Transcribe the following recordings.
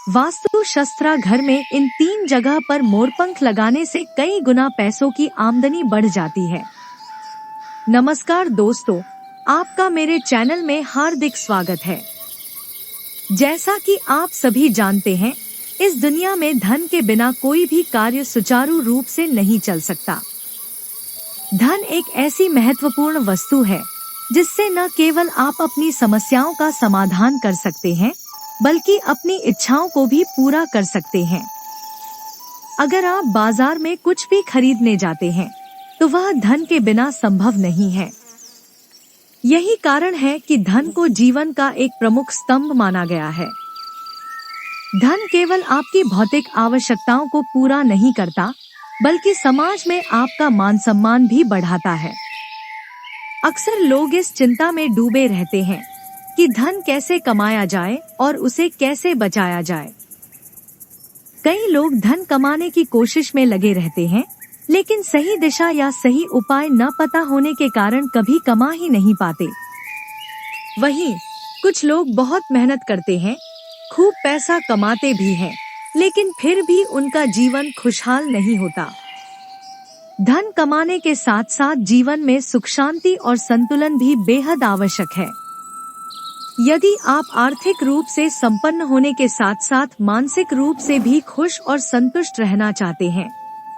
वास्तु शस्त्र घर में इन 3 जगह पर मोरपंख लगाने से कई गुना पैसों की आमदनी बढ़ जाती है। नमस्कार दोस्तों, आपका मेरे चैनल में हार्दिक स्वागत है। जैसा कि आप सभी जानते हैं, इस दुनिया में धन के बिना कोई भी कार्य सुचारू रूप से नहीं चल सकता। धन एक ऐसी महत्वपूर्ण वस्तु है जिससे न केवल आप अपनी समस्याओं का समाधान कर सकते हैं, बल्कि अपनी इच्छाओं को भी पूरा कर सकते हैं। अगर आप बाजार में कुछ भी खरीदने जाते हैं, तो वह धन के बिना संभव नहीं है। यही कारण है कि धन को जीवन का एक प्रमुख स्तंभ माना गया है। धन केवल आपकी भौतिक आवश्यकताओं को पूरा नहीं करता, बल्कि समाज में आपका मान सम्मान भी बढ़ाता है। अक्सर लोग इस चिंता में डूबे रहते हैं कि धन कैसे कमाया जाए और उसे कैसे बचाया जाए। कई लोग धन कमाने की कोशिश में लगे रहते हैं, लेकिन सही दिशा या सही उपाय न पता होने के कारण कभी कमा ही नहीं पाते। वहीं कुछ लोग बहुत मेहनत करते हैं, खूब पैसा कमाते भी हैं, लेकिन फिर भी उनका जीवन खुशहाल नहीं होता। धन कमाने के साथ साथ जीवन में सुख शांति और संतुलन भी बेहद आवश्यक है। यदि आप आर्थिक रूप से संपन्न होने के साथ साथ मानसिक रूप से भी खुश और संतुष्ट रहना चाहते हैं,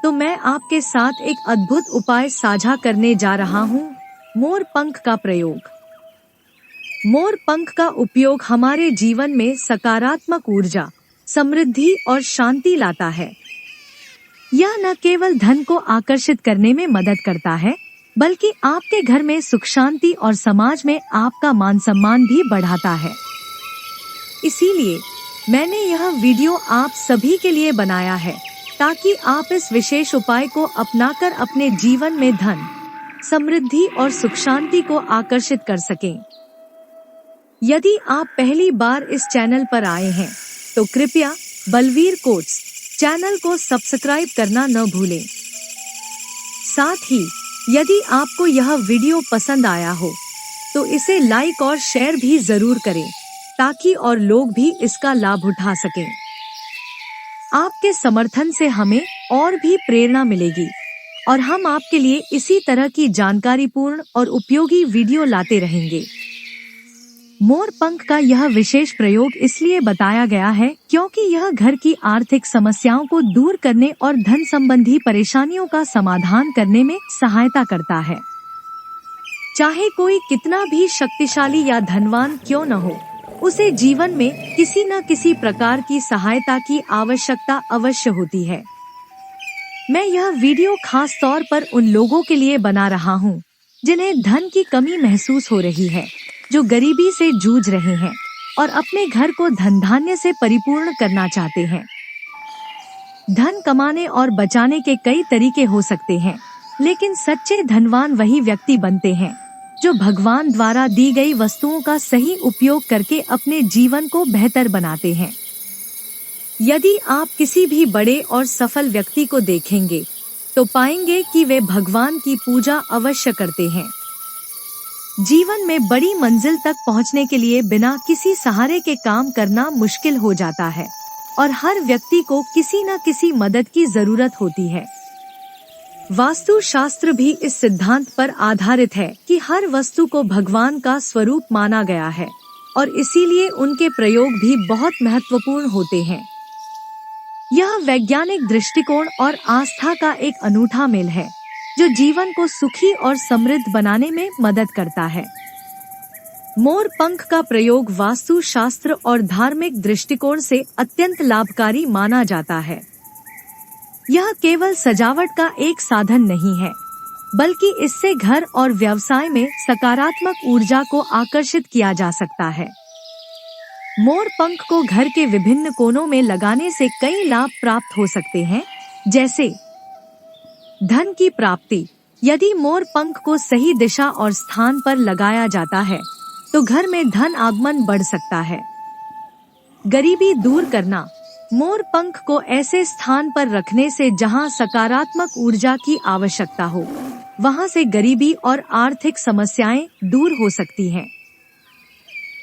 तो मैं आपके साथ एक अद्भुत उपाय साझा करने जा रहा हूँ, मोर पंख का प्रयोग। मोर पंख का उपयोग हमारे जीवन में सकारात्मक ऊर्जा, समृद्धि और शांति लाता है। यह न केवल धन को आकर्षित करने में मदद करता है, बल्कि आपके घर में सुख शांति और समाज में आपका मान सम्मान भी बढ़ाता है। इसीलिए मैंने यह वीडियो आप सभी के लिए बनाया है, ताकि आप इस विशेष उपाय को अपनाकर अपने जीवन में धन, समृद्धि और सुख शांति को आकर्षित कर सकें। यदि आप पहली बार इस चैनल पर आए हैं, तो कृपया बलवीर कोट्स चैनल को सब्सक्राइब करना न भूलें। साथ ही यदि आपको यह वीडियो पसंद आया हो, तो इसे लाइक और शेयर भी जरूर करें, ताकि और लोग भी इसका लाभ उठा सकें। आपके समर्थन से हमें और भी प्रेरणा मिलेगी और हम आपके लिए इसी तरह की जानकारीपूर्ण और उपयोगी वीडियो लाते रहेंगे। मोर पंख का यह विशेष प्रयोग इसलिए बताया गया है क्योंकि यह घर की आर्थिक समस्याओं को दूर करने और धन संबंधी परेशानियों का समाधान करने में सहायता करता है। चाहे कोई कितना भी शक्तिशाली या धनवान क्यों न हो, उसे जीवन में किसी न किसी प्रकार की सहायता की आवश्यकता अवश्य होती है। मैं यह वीडियो खास तौर पर उन लोगों के लिए बना रहा हूँ, जिन्हें धन की कमी महसूस हो रही है, जो गरीबी से जूझ रहे हैं और अपने घर को धन धान्य से परिपूर्ण करना चाहते हैं। धन कमाने और बचाने के कई तरीके हो सकते हैं, लेकिन सच्चे धनवान वही व्यक्ति बनते हैं जो भगवान द्वारा दी गई वस्तुओं का सही उपयोग करके अपने जीवन को बेहतर बनाते हैं। यदि आप किसी भी बड़े और सफल व्यक्ति को देखेंगे, तो पाएंगे कि वे भगवान की पूजा अवश्य करते हैं। जीवन में बड़ी मंजिल तक पहुंचने के लिए बिना किसी सहारे के काम करना मुश्किल हो जाता है और हर व्यक्ति को किसी न किसी मदद की जरूरत होती है। वास्तु शास्त्र भी इस सिद्धांत पर आधारित है कि हर वस्तु को भगवान का स्वरूप माना गया है और इसीलिए उनके प्रयोग भी बहुत महत्वपूर्ण होते हैं। यह वैज्ञानिक दृष्टिकोण और आस्था का एक अनूठा मेल है, जो जीवन को सुखी और समृद्ध बनाने में मदद करता है। मोर पंख का प्रयोग वास्तु शास्त्र और धार्मिक दृष्टिकोण से अत्यंत लाभकारी माना जाता है। यह केवल सजावट का एक साधन नहीं है, बल्कि इससे घर और व्यवसाय में सकारात्मक ऊर्जा को आकर्षित किया जा सकता है। मोर पंख को घर के विभिन्न कोनों में लगाने से कई लाभ प्राप्त हो सकते हैं, जैसे धन की प्राप्ति। यदि मोर पंख को सही दिशा और स्थान पर लगाया जाता है, तो घर में धन आगमन बढ़ सकता है। गरीबी दूर करना। मोर पंख को ऐसे स्थान पर रखने से जहां सकारात्मक ऊर्जा की आवश्यकता हो, वहां से गरीबी और आर्थिक समस्याएं दूर हो सकती हैं।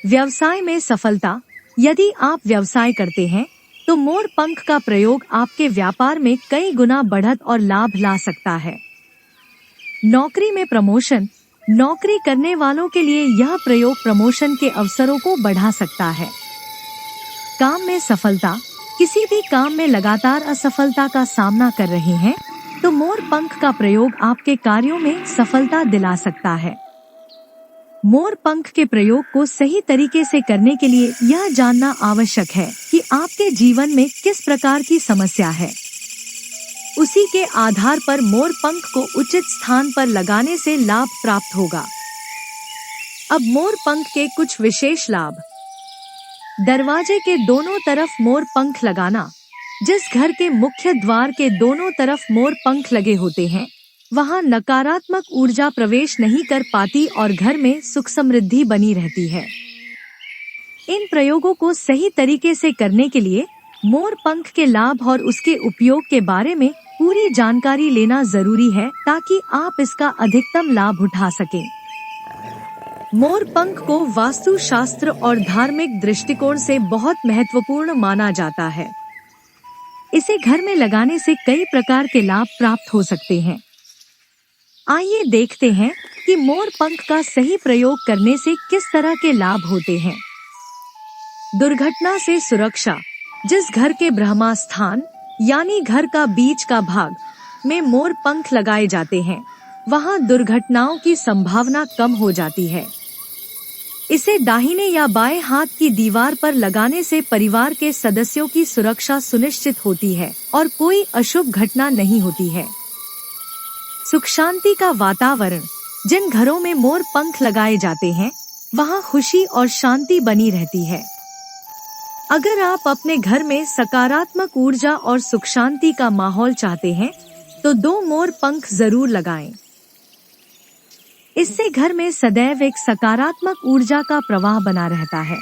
व्यवसाय में सफलता। यदि आप व्यवसाय करते हैं, तो मोर पंख का प्रयोग आपके व्यापार में कई गुना बढ़त और लाभ ला सकता है। नौकरी में प्रमोशन। नौकरी करने वालों के लिए यह प्रयोग प्रमोशन के अवसरों को बढ़ा सकता है। काम में सफलता। किसी भी काम में लगातार असफलता का सामना कर रहे हैं तो मोर पंख का प्रयोग आपके कार्यों में सफलता दिला सकता है। मोर पंख के प्रयोग को सही तरीके से करने के लिए यह जानना आवश्यक है कि आपके जीवन में किस प्रकार की समस्या है। उसी के आधार पर मोर पंख को उचित स्थान पर लगाने से लाभ प्राप्त होगा। अब मोर पंख के कुछ विशेष लाभ। दरवाजे के दोनों तरफ मोर पंख लगाना। जिस घर के मुख्य द्वार के दोनों तरफ मोर पंख लगे होते हैं वहां नकारात्मक ऊर्जा प्रवेश नहीं कर पाती और घर में सुख समृद्धि बनी रहती है। इन प्रयोगों को सही तरीके से करने के लिए मोर पंख के लाभ और उसके उपयोग के बारे में पूरी जानकारी लेना जरूरी है ताकि आप इसका अधिकतम लाभ उठा सकें। मोर पंख को वास्तु शास्त्र और धार्मिक दृष्टिकोण से बहुत महत्वपूर्ण माना जाता है। इसे घर में लगाने से कई प्रकार के लाभ प्राप्त हो सकते हैं। आइए देखते हैं कि मोर पंख का सही प्रयोग करने से किस तरह के लाभ होते हैं। दुर्घटना से सुरक्षा। जिस घर के ब्रह्मस्थान यानी घर का बीच का भाग में मोर पंख लगाए जाते हैं वहां दुर्घटनाओं की संभावना कम हो जाती है। इसे दाहिने या बाएं हाथ की दीवार पर लगाने से परिवार के सदस्यों की सुरक्षा सुनिश्चित होती है और कोई अशुभ घटना नहीं होती है। सुख शांति का वातावरण। जिन घरों में मोर पंख लगाए जाते हैं वहां खुशी और शांति बनी रहती है। अगर आप अपने घर में सकारात्मक ऊर्जा और सुख शांति का माहौल चाहते हैं तो 2 मोर पंख जरूर लगाएं। इससे घर में सदैव एक सकारात्मक ऊर्जा का प्रवाह बना रहता है।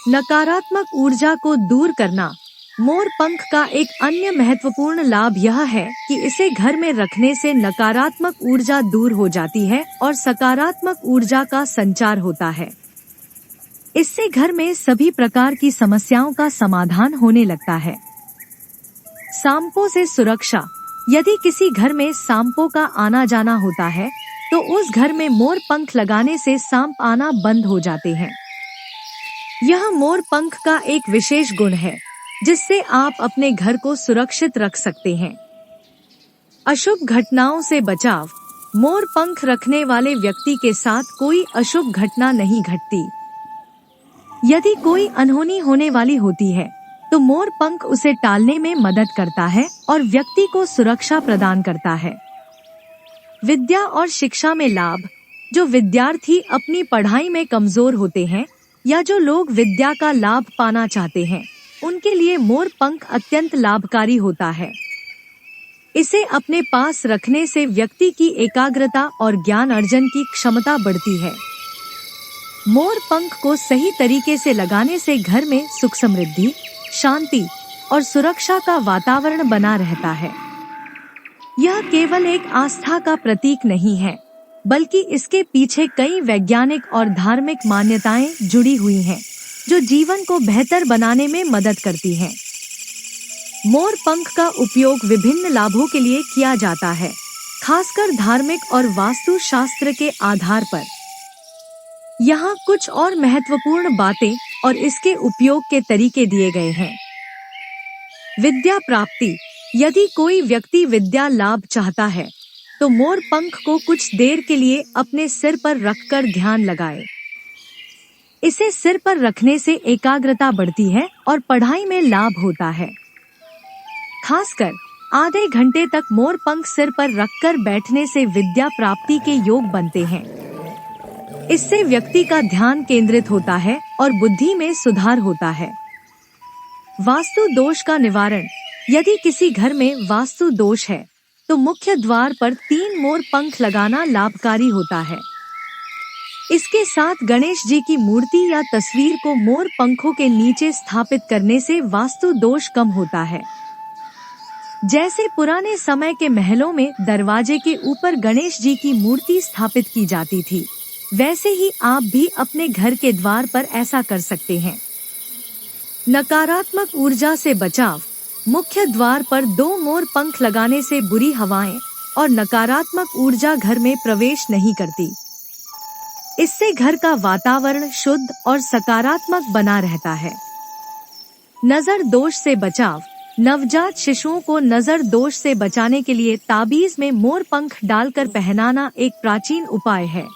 नकारात्मक ऊर्जा को दूर करना। मोर पंख का एक अन्य महत्वपूर्ण लाभ यह है कि इसे घर में रखने से नकारात्मक ऊर्जा दूर हो जाती है और सकारात्मक ऊर्जा का संचार होता है। इससे घर में सभी प्रकार की समस्याओं का समाधान होने लगता है। सांपों से सुरक्षा। यदि किसी घर में सांपों का आना जाना होता है तो उस घर में मोर पंख लगाने से सांप आना बंद हो जाते हैं। यह मोर पंख का एक विशेष गुण है जिससे आप अपने घर को सुरक्षित रख सकते हैं। अशुभ घटनाओं से बचाव। मोर पंख रखने वाले व्यक्ति के साथ कोई अशुभ घटना नहीं घटती। यदि कोई अनहोनी होने वाली होती है तो मोर पंख उसे टालने में मदद करता है और व्यक्ति को सुरक्षा प्रदान करता है। विद्या और शिक्षा में लाभ। जो विद्यार्थी अपनी पढ़ाई में कमजोर होते हैं या जो लोग विद्या का लाभ पाना चाहते हैं उनके लिए मोर पंख अत्यंत लाभकारी होता है। इसे अपने पास रखने से व्यक्ति की एकाग्रता और ज्ञान अर्जन की क्षमता बढ़ती है। मोर पंख को सही तरीके से लगाने से घर में सुख समृद्धि, शांति और सुरक्षा का वातावरण बना रहता है। यह केवल एक आस्था का प्रतीक नहीं है बल्कि इसके पीछे कई वैज्ञानिक और धार्मिक मान्यताएं जुड़ी हुई हैं जो जीवन को बेहतर बनाने में मदद करती हैं। मोर पंख का उपयोग विभिन्न लाभों के लिए किया जाता है, खासकर धार्मिक और वास्तु शास्त्र के आधार पर। यहाँ कुछ और महत्वपूर्ण बातें और इसके उपयोग के तरीके दिए गए हैं। विद्या प्राप्ति। यदि कोई व्यक्ति विद्या लाभ चाहता है तो मोर पंख को कुछ देर के लिए अपने सिर पर रखकर ध्यान लगाए। इसे सिर पर रखने से एकाग्रता बढ़ती है और पढ़ाई में लाभ होता है। खासकर आधे घंटे तक मोर पंख सिर पर रखकर बैठने से विद्या प्राप्ति के योग बनते हैं। इससे व्यक्ति का ध्यान केंद्रित होता है और बुद्धि में सुधार होता है। वास्तु दोष का निवारण। यदि किसी घर में वास्तु दोष है तो मुख्य द्वार पर 3 मोर पंख लगाना लाभकारी होता है। इसके साथ गणेश जी की मूर्ति या तस्वीर को मोर पंखों के नीचे स्थापित करने से वास्तु दोष कम होता है। जैसे पुराने समय के महलों में दरवाजे के ऊपर गणेश जी की मूर्ति स्थापित की जाती थी, वैसे ही आप भी अपने घर के द्वार पर ऐसा कर सकते हैं। नकारात्मक ऊर्जा से बचाव। मुख्य द्वार पर 2 मोर पंख लगाने से बुरी हवाएं और नकारात्मक ऊर्जा घर में प्रवेश नहीं करती। इससे घर का वातावरण शुद्ध और सकारात्मक बना रहता है। नजर दोष से बचाव। नवजात शिशुओं को नजर दोष से बचाने के लिए ताबीज में मोर पंख डालकर पहनाना एक प्राचीन उपाय है।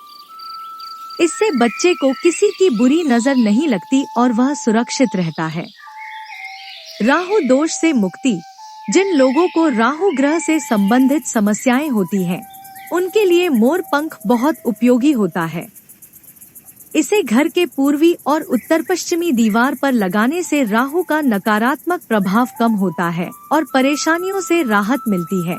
इससे बच्चे को किसी की बुरी नजर नहीं लगती और वह सुरक्षित रहता है। राहु दोष से मुक्ति। जिन लोगों को राहु ग्रह से संबंधित समस्याएं होती हैं, उनके लिए मोर पंख बहुत उपयोगी होता है। इसे घर के पूर्वी और उत्तर पश्चिमी दीवार पर लगाने से राहु का नकारात्मक प्रभाव कम होता है और परेशानियों से राहत मिलती है।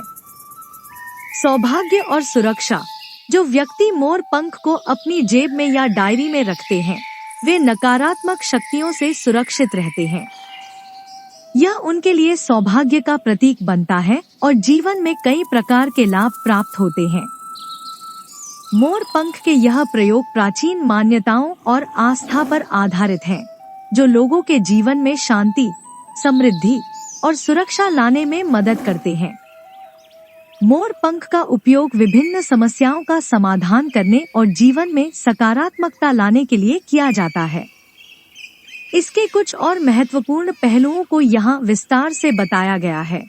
सौभाग्य और सुरक्षा। जो व्यक्ति मोर पंख को अपनी जेब में या डायरी में रखते हैं, वे नकारात्मक शक्तियों से सुरक्षित रहते हैं। यह उनके लिए सौभाग्य का प्रतीक बनता है और जीवन में कई प्रकार के लाभ प्राप्त होते हैं। मोर पंख के यह प्रयोग प्राचीन मान्यताओं और आस्था पर आधारित है, जो लोगों के जीवन में शांति, समृद्धि और सुरक्षा लाने में मदद करते हैं। मोर पंख का उपयोग विभिन्न समस्याओं का समाधान करने और जीवन में सकारात्मकता लाने के लिए किया जाता है। इसके कुछ और महत्वपूर्ण पहलुओं को यहाँ विस्तार से बताया गया है।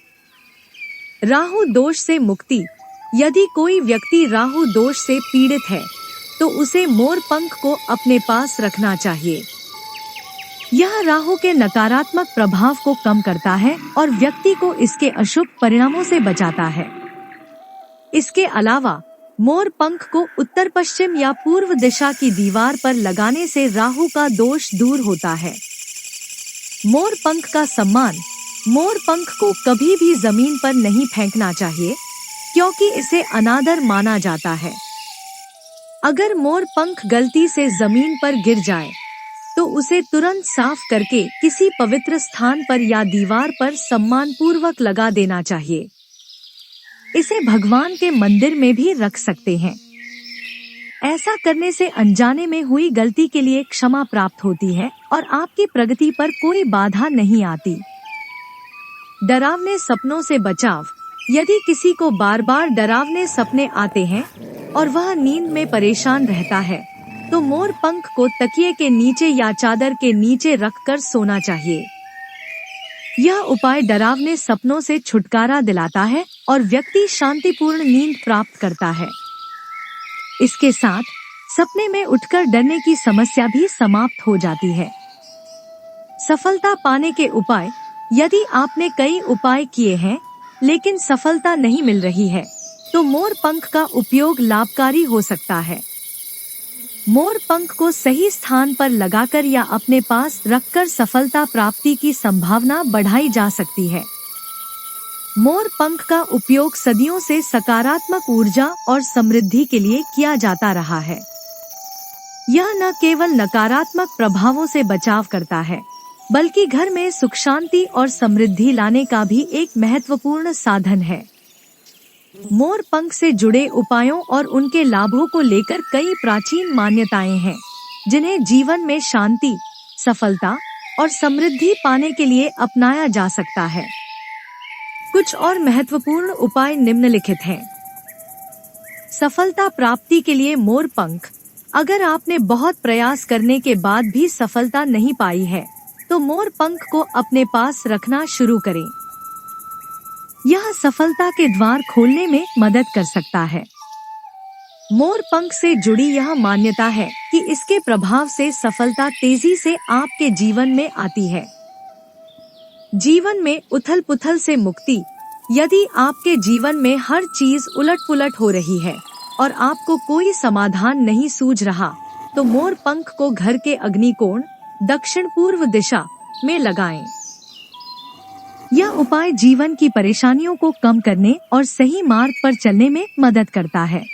राहु दोष से मुक्ति। यदि कोई व्यक्ति राहु दोष से पीड़ित है, तो उसे मोर पंख को अपने पास रखना चाहिए। यह राहु के नकारात्मक प्रभाव को कम करता है और व्यक्ति को इसके अशुभ परिणामों से बचाता है। इसके अलावा मोर पंख को उत्तर पश्चिम या पूर्व दिशा की दीवार पर लगाने से राहु का दोष दूर होता है। मोर पंख का सम्मान। मोर पंख को कभी भी जमीन पर नहीं फेंकना चाहिए, क्योंकि इसे अनादर माना जाता है। अगर मोर पंख गलती से जमीन पर गिर जाए, तो उसे तुरंत साफ करके किसी पवित्र स्थान पर या दीवार पर सम्मान पूर्वक लगा देना चाहिए। इसे भगवान के मंदिर में भी रख सकते हैं। ऐसा करने से अनजाने में हुई गलती के लिए क्षमा प्राप्त होती है और आपकी प्रगति पर कोई बाधा नहीं आती। डरावने सपनों से बचाव। यदि किसी को बार बार डरावने सपने आते हैं और वह नींद में परेशान रहता है, तो मोर पंख को तकिए के नीचे या चादर के नीचे रखकर सोना चाहिए। यह उपाय डरावने सपनों से छुटकारा दिलाता है और व्यक्ति शांतिपूर्ण नींद प्राप्त करता है। इसके साथ सपने में उठकर डरने की समस्या भी समाप्त हो जाती है। सफलता पाने के उपाय। यदि आपने कई उपाय किए हैं लेकिन सफलता नहीं मिल रही है, तो मोर पंख का उपयोग लाभकारी हो सकता है। मोर पंख को सही स्थान पर लगाकर या अपने पास रखकर सफलता प्राप्ति की संभावना बढ़ाई जा सकती है। मोर पंख का उपयोग सदियों से सकारात्मक ऊर्जा और समृद्धि के लिए किया जाता रहा है। यह न केवल नकारात्मक प्रभावों से बचाव करता है, बल्कि घर में सुख शांति और समृद्धि लाने का भी एक महत्वपूर्ण साधन है। मोर पंख से जुड़े उपायों और उनके लाभों को लेकर कई प्राचीन मान्यताएं हैं, जिन्हें जीवन में शांति, सफलता और समृद्धि पाने के लिए अपनाया जा सकता है। कुछ और महत्वपूर्ण उपाय निम्नलिखित हैं। सफलता प्राप्ति के लिए मोर पंख। अगर आपने बहुत प्रयास करने के बाद भी सफलता नहीं पाई है, तो मोर पंख को अपने पास रखना शुरू करें। यह सफलता के द्वार खोलने में मदद कर सकता है। मोर पंख से जुड़ी यह मान्यता है कि इसके प्रभाव से सफलता तेजी से आपके जीवन में आती है। जीवन में उथल-पुथल से मुक्ति। यदि आपके जीवन में हर चीज उलट-पुलट हो रही है और आपको कोई समाधान नहीं सूझ रहा, तो मोर पंख को घर के अग्निकोण दक्षिण पूर्व दिशा में लगाएं। यह उपाय जीवन की परेशानियों को कम करने और सही मार्ग पर चलने में मदद करता है।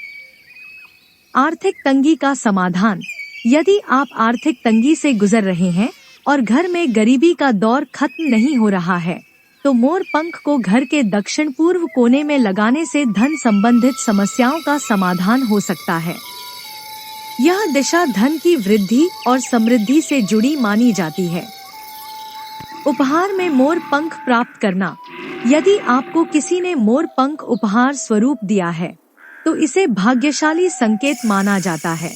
आर्थिक तंगी का समाधान। यदि आप आर्थिक तंगी से गुजर रहे हैं और घर में गरीबी का दौर खत्म नहीं हो रहा है, तो मोर पंख को घर के दक्षिण पूर्व कोने में लगाने से धन संबंधित समस्याओं का समाधान हो सकता है। यह दिशा धन की वृद्धि और समृद्धि से जुड़ी मानी जाती है। उपहार में मोर पंख प्राप्त करना। यदि आपको किसी ने मोर पंख उपहार स्वरूप दिया है तो इसे भाग्यशाली संकेत माना जाता है।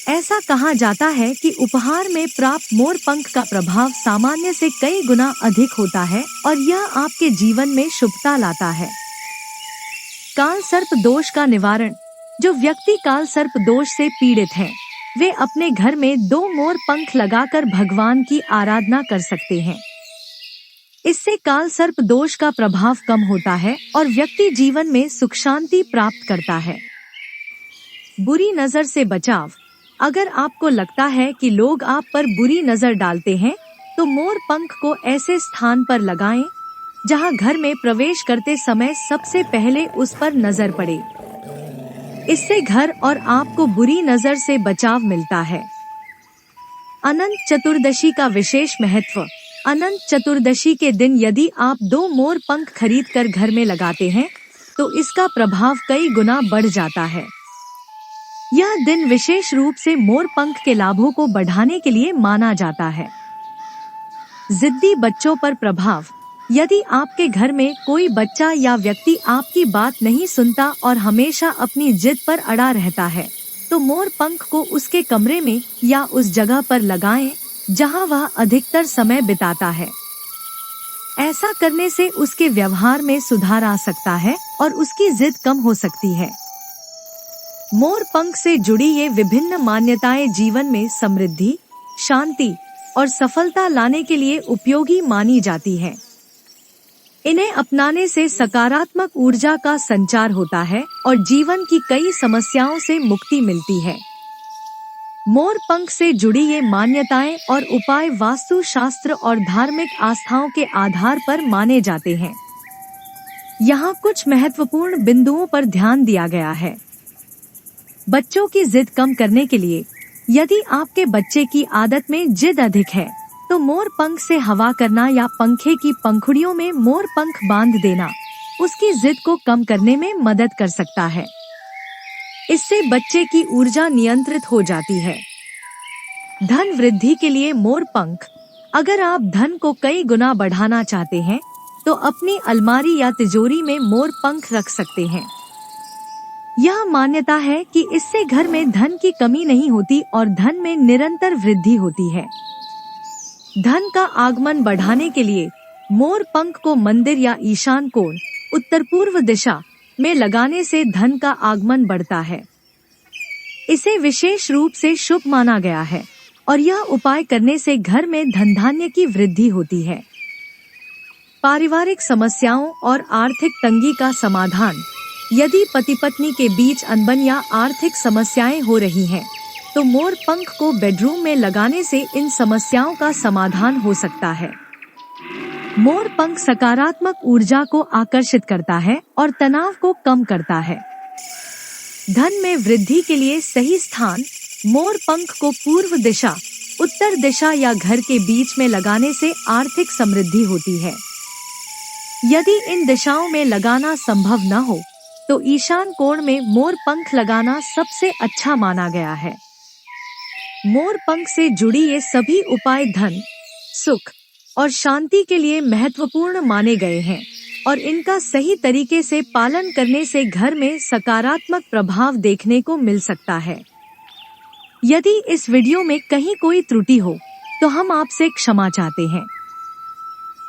ऐसा कहा जाता है कि उपहार में प्राप्त मोर पंख का प्रभाव सामान्य से कई गुना अधिक होता है और यह आपके जीवन में शुभता लाता है। काल सर्प दोष का निवारण। जो व्यक्ति काल सर्प दोष से पीड़ित हैं, वे अपने घर में 2 मोर पंख लगाकर भगवान की आराधना कर सकते हैं। इससे काल सर्प दोष का प्रभाव कम होता है और व्यक्ति जीवन में सुख शांति प्राप्त करता है। बुरी नजर से बचाव। अगर आपको लगता है कि लोग आप पर बुरी नजर डालते हैं, तो मोर पंख को ऐसे स्थान पर लगाएं जहां घर में प्रवेश करते समय सबसे पहले उस पर नजर पड़े। इससे घर और आपको बुरी नजर से बचाव मिलता है। अनंत चतुर्दशी का विशेष महत्व। अनंत चतुर्दशी के दिन यदि आप 2 मोर पंख खरीद कर घर में लगाते हैं तो इसका प्रभाव कई गुना बढ़ जाता है। यह दिन विशेष रूप से मोर पंख के लाभों को बढ़ाने के लिए माना जाता है। जिद्दी बच्चों पर प्रभाव। यदि आपके घर में कोई बच्चा या व्यक्ति आपकी बात नहीं सुनता और हमेशा अपनी जिद पर अड़ा रहता है, तो मोर पंख को उसके कमरे में या उस जगह पर लगाएं जहां वह अधिकतर समय बिताता है। ऐसा करने से उसके व्यवहार में सुधार आ सकता है और उसकी जिद कम हो सकती है। मोर पंख से जुड़ी ये विभिन्न मान्यताएं जीवन में समृद्धि, शांति और सफलता लाने के लिए उपयोगी मानी जाती हैं। इन्हें अपनाने से सकारात्मक ऊर्जा का संचार होता है और जीवन की कई समस्याओं से मुक्ति मिलती है। मोर पंख से जुड़ी ये मान्यताएं और उपाय वास्तु शास्त्र और धार्मिक आस्थाओं के आधार पर माने जाते हैं। यहाँ कुछ महत्वपूर्ण बिंदुओं पर ध्यान दिया गया है। बच्चों की जिद कम करने के लिए, यदि आपके बच्चे की आदत में जिद अधिक है तो मोर पंख से हवा करना या पंखे की पंखुड़ियों में मोर पंख बांध देना उसकी जिद को कम करने में मदद कर सकता है। इससे बच्चे की ऊर्जा नियंत्रित हो जाती है। धन वृद्धि के लिए मोर पंख। अगर आप धन को कई गुना बढ़ाना चाहते हैं तो अपनी अलमारी या तिजोरी में मोर पंख रख सकते हैं। यह मान्यता है कि इससे घर में धन की कमी नहीं होती और धन में निरंतर वृद्धि होती है। धन का आगमन बढ़ाने के लिए मोर पंख को मंदिर या ईशान कोण, उत्तर पूर्व दिशा में लगाने से धन का आगमन बढ़ता है। इसे विशेष रूप से शुभ माना गया है और यह उपाय करने से घर में धन धान्य की वृद्धि होती है। पारिवारिक समस्याओं और आर्थिक तंगी का समाधान। यदि पति पत्नी के बीच अनबन या आर्थिक समस्याएं हो रही हैं, तो मोर पंख को बेडरूम में लगाने से इन समस्याओं का समाधान हो सकता है। मोर पंख सकारात्मक ऊर्जा को आकर्षित करता है और तनाव को कम करता है। धन में वृद्धि के लिए सही स्थान। मोर पंख को पूर्व दिशा, उत्तर दिशा या घर के बीच में लगाने से आर्थिक समृद्धि होती है। यदि इन दिशाओं में लगाना संभव न हो तो ईशान कोण में मोर पंख लगाना सबसे अच्छा माना गया है। मोर पंख से जुड़ी ये सभी उपाय धन, सुख और शांति के लिए महत्वपूर्ण माने गए हैं और इनका सही तरीके से पालन करने से घर में सकारात्मक प्रभाव देखने को मिल सकता है। यदि इस वीडियो में कहीं कोई त्रुटि हो तो हम आपसे क्षमा चाहते हैं।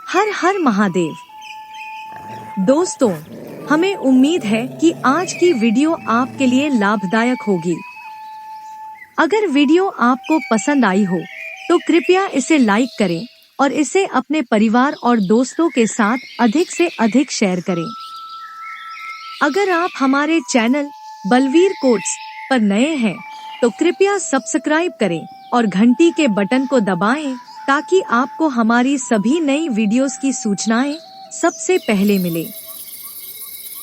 हर हर महादेव। दोस्तों, हमें उम्मीद है कि आज की वीडियो आपके लिए लाभदायक होगी। अगर वीडियो आपको पसंद आई हो तो कृपया इसे लाइक करें और इसे अपने परिवार और दोस्तों के साथ अधिक से अधिक शेयर करें। अगर आप हमारे चैनल बलवीर कोट्स पर नए हैं तो कृपया सब्सक्राइब करें और घंटी के बटन को दबाएं ताकि आपको हमारी सभी नई वीडियोस की सूचनाएं सबसे पहले मिले।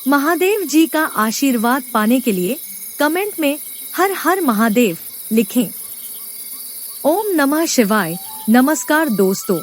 महादेव जी का आशीर्वाद पाने के लिए कमेंट में हर हर महादेव लिखें। ओम नमः शिवाय। नमस्कार दोस्तों।